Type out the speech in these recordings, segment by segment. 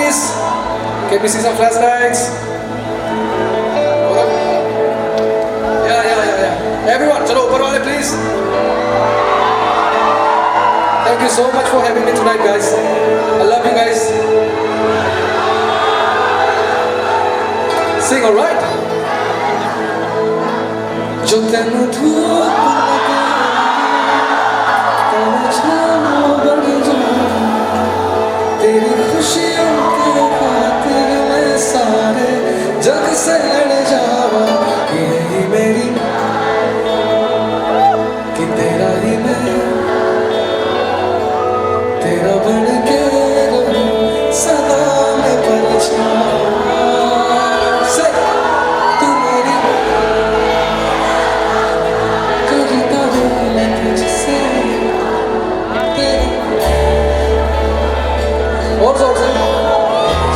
please? Can we see some flashlights? Yeah. Everyone, chalo, upar wale, please. Thank you so much for having me tonight, guys. I love you guys. Sing, alright? Jo tenu Dhoop तेरी खुशियों के खातिर मैं सारे जग से लड़ जावा कि यही मेरी कि तेरा ही मैं तेरा बन के रहूं सदा मैं परछावा से तू मेरी करता हूँ मैं तुझसे और जोर से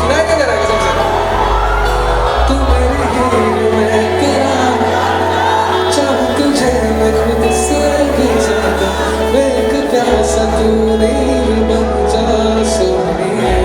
सुनाई क्या करेगा सबसे तू मेरी हीर मैं तेरा चाहूं तुझे मैं खुद से भी ज्यादा मैं एक प्यासा तू नहीं बन जा सोनिए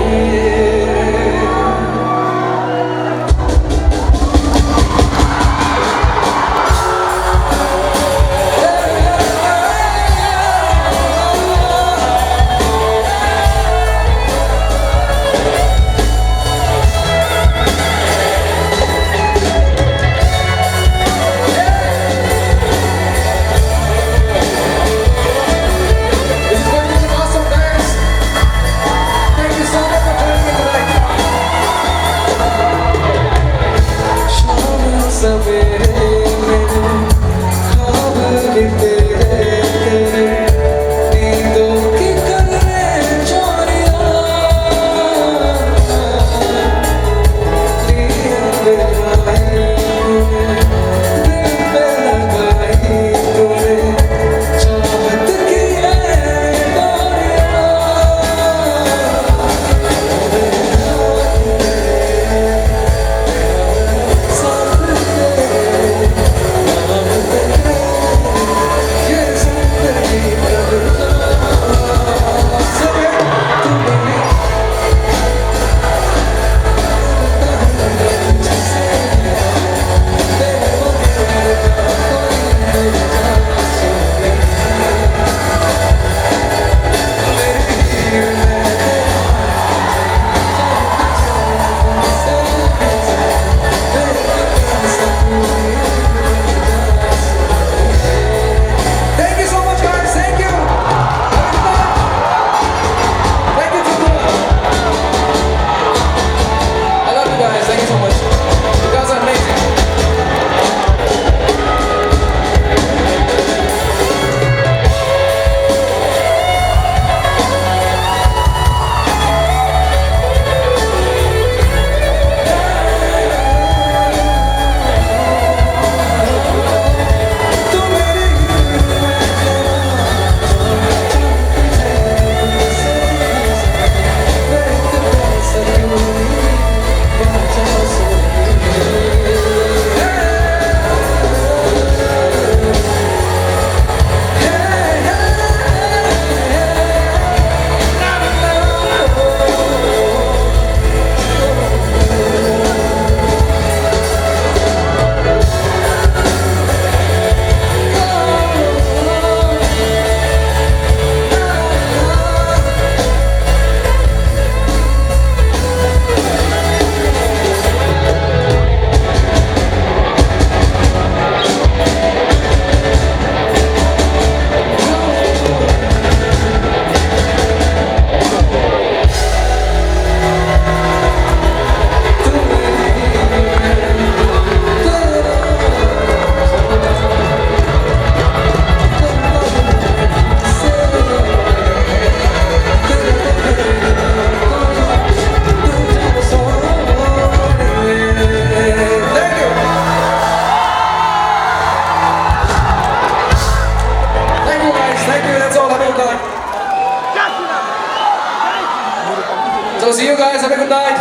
So see you guys. Have a good night.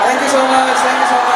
Thank you so much. Thank you so much.